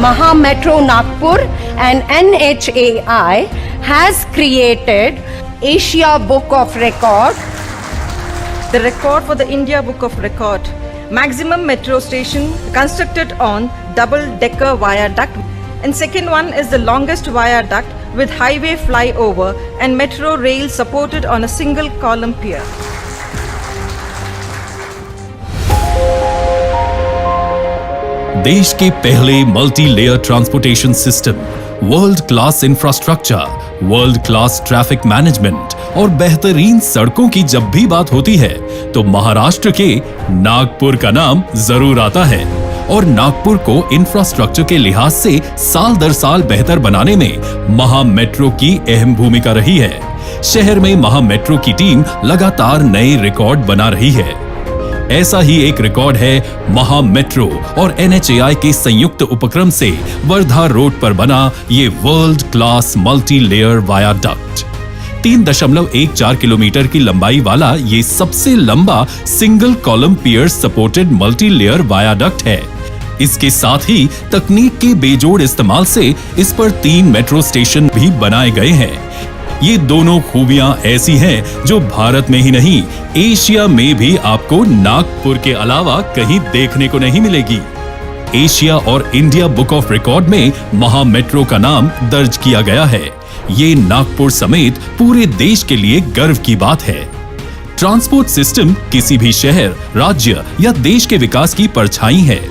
Maha Metro Nagpur and NHAI has created Asia Book of Record. The record for the India Book of Record. Maximum metro station constructed on double-decker viaduct. And second one is the longest viaduct with highway flyover and metro rail supported on a single column pier. देश के पहले multi layer transportation system, world class infrastructure, world class traffic management और बेहतरीन सड़कों की जब भी बात होती है तो महाराष्ट्र के नागपुर का नाम जरूर आता है। और नागपुर को इंफ्रास्ट्रक्चर के लिहाज से साल दर साल बेहतर बनाने में महा मेट्रो की अहम भूमिका रही है। शहर में महा मेट्रो की टीम लगातार नए रिकॉर्ड बना रही है। ऐसा ही एक रिकॉर्ड है महा मेट्रो और NHAI के संयुक्त उपक्रम से वर्धा रोड पर बना ये world class multi layer viaduct. 3.14 kilometre की लंबाई वाला ये सबसे लंबा सिंगल कॉलम पियर सपोर्टेड मल्टी लेयर वायाडक्ट है। इसके साथ ही तकनीक के बेजोड़ इस्तेमाल से इस पर 3 मेट्रो स्टेशन भी बनाए गए हैं। ये दोनों खूबियां ऐसी हैं जो भारत में ही नहीं, एशिया में भी आपको नागपुर के अलावा कहीं देखने को नहीं मिलेगी। एशिया और इंडिया बुक ऑफ रिकॉर्ड में महा मेट्रो का नाम दर्ज किया गया है। ये नागपुर समेत पूरे देश के लिए गर्व की बात है। ट्रांसपोर्ट सिस्टम किसी भी शहर, राज्य या देश के विकास की परछाई है।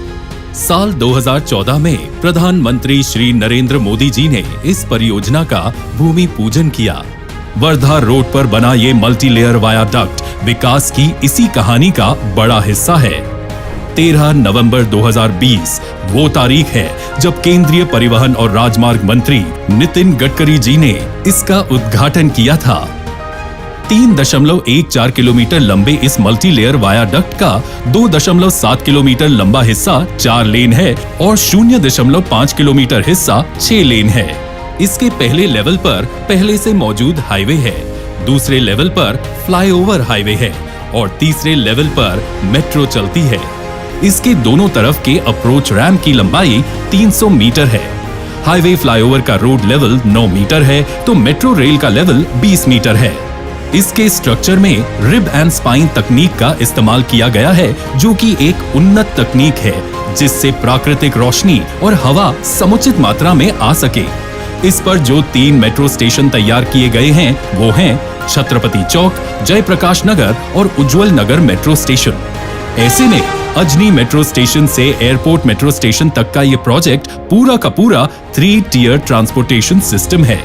साल 2014 में प्रधानमंत्री श्री नरेंद्र मोदी जी ने इस परियोजना का भूमि पूजन किया। वर्धा रोड पर बना ये मल्टी लेयर वायाडक्ट विकास की इसी कहानी का बड़ा हिस्सा है। 13 नवंबर 2020 वो तारीख है जब केंद्रीय परिवहन और राजमार्ग मंत्री नितिन गडकरी जी ने इसका उद्घाटन किया था। 3.14 किलोमीटर लंबे इस मल्टी लेयर वायाडक्ट का 2.7 किलोमीटर लंबा हिस्सा 4 लेन है और 0.5 किलोमीटर हिस्सा 6 लेन है। इसके पहले लेवल पर पहले से मौजूद हाईवे है, दूसरे लेवल पर फ्लाईओवर हाईवे है और तीसरे लेवल पर मेट्रो चलती है। इसके दोनों तरफ के अप्रोच रैंप की लंबाई 300 मीटर है। हाईवे फ्लाईओवर का रोड लेवल 9 मीटर है तो मेट्रो रेल का लेवल 20 मीटर है। इसके स्ट्रक्चर में रिब एंड स्पाइन तकनीक का इस्तेमाल किया गया है, जो कि एक उन्नत तकनीक है जिससे प्राकृतिक रोशनी और हवा समुचित मात्रा में आ सके। इस पर जो 3 मेट्रो स्टेशन तैयार किए गए हैं वो हैं छत्रपति चौक, जयप्रकाश नगर और उज्जवल नगर मेट्रो स्टेशन। ऐसे में अजनी मेट्रो स्टेशन से एयरपोर्ट मेट्रो स्टेशन तक का ये प्रोजेक्ट पूरा का पूरा 3 टियर ट्रांसपोर्टेशन सिस्टम है।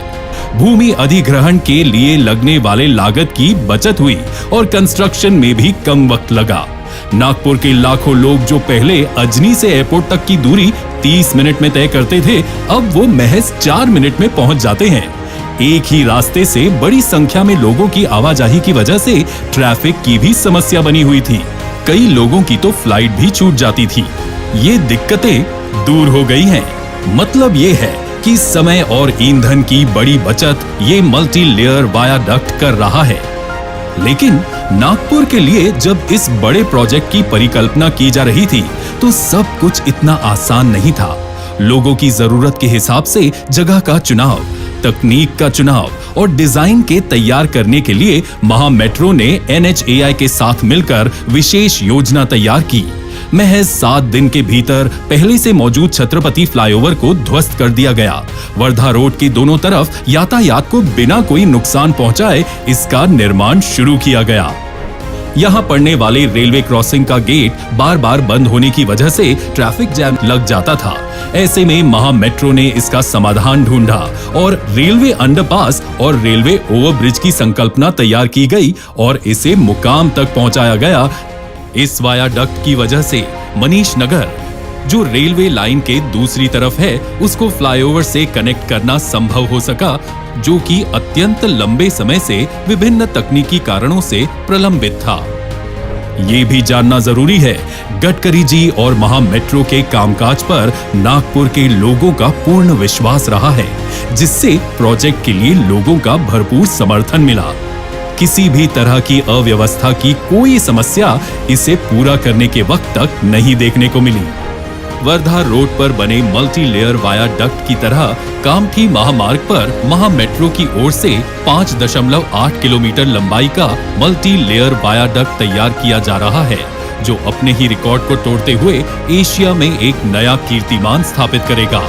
भूमि अधिग्रहण के लिए लगने वाले लागत की बचत हुई और कंस्ट्रक्शन में भी कम वक्त लगा। नागपुर के लाखों लोग जो पहले अजनी से एयरपोर्ट तक की दूरी 30 मिनट में तय करते थे, अब वो महज 4 मिनट में पहुंच जाते हैं। एक ही रास्ते से बड़ी संख्या में लोगों की आवाजाही की वजह से ट्रैफिक की भी समस्या बनी हुई थी। कई लोगों की तो फ्लाइट भी छूट जाती थी। ये दिक्कतें दूर हो गई हैं। मतलब ये है कि समय और ईंधन की बड़ी बचत ये मल्टी लेयर वायाडक्ट कर रहा है। लेकिन नागपुर के लिए जब इस बड़े प्रोजेक्ट की परिकल्पना की जा रही थी तो सब कुछ इतना आसान नहीं था। लोगों की जरूरत के हिसाब से जगह का चुनाव, तकनीक का चुनाव और डिजाइन के तैयार करने के लिए महा मेट्रो ने NHAI के साथ मिलकर विशेष योजना तैयार की। महज 7 दिन के भीतर पहले से मौजूद छत्रपति फ्लाईओवर को ध्वस्त कर दिया गया। वर्धा रोड के दोनों तरफ यातायात को बिना कोई नुकसान पहुंचाए इसका निर्माण शुरू किया गया। यहाँ पड़ने वाले रेलवे क्रॉसिंग का गेट बार बार बंद होने की वजह से ट्रैफिक जैम लग जाता था। ऐसे में महा मेट्रो ने इसका समाधान ढूंढा और रेलवे अंडरपास और रेलवे ओवरब्रिज की संकल्पना तैयार की गई और इसे मुकाम तक पहुंचाया गया। इस वायाडक्ट की वजह से मनीष नगर, जो रेलवे लाइन के दूसरी तरफ है, उसको फ्लाईओवर से कनेक्ट करना संभव हो सका, जो कि अत्यंत लंबे समय से विभिन्न तकनीकी कारणों से प्रलंबित था। ये भी जानना जरूरी है, गडकरी जी और महा मेट्रो के कामकाज पर नागपुर के लोगों का पूर्ण विश्वास रहा है, जिससे प्रोजेक्ट के लिए लोगों का भरपूर समर्थन मिला। किसी भी तरह की अव्यवस्था की कोई समस्या इसे पूरा करने के वक्त तक नहीं देखने को मिली। वर्धा रोड पर बने मल्टी लेयर वायाडक्ट की तरह कामठी महामार्ग पर महा मेट्रो की ओर से 5.8 किलोमीटर लंबाई का मल्टी लेयर वायाडक्ट तैयार किया जा रहा है, जो अपने ही रिकॉर्ड को तोड़ते हुए एशिया में एक नया कीर्तिमान स्थापित करेगा।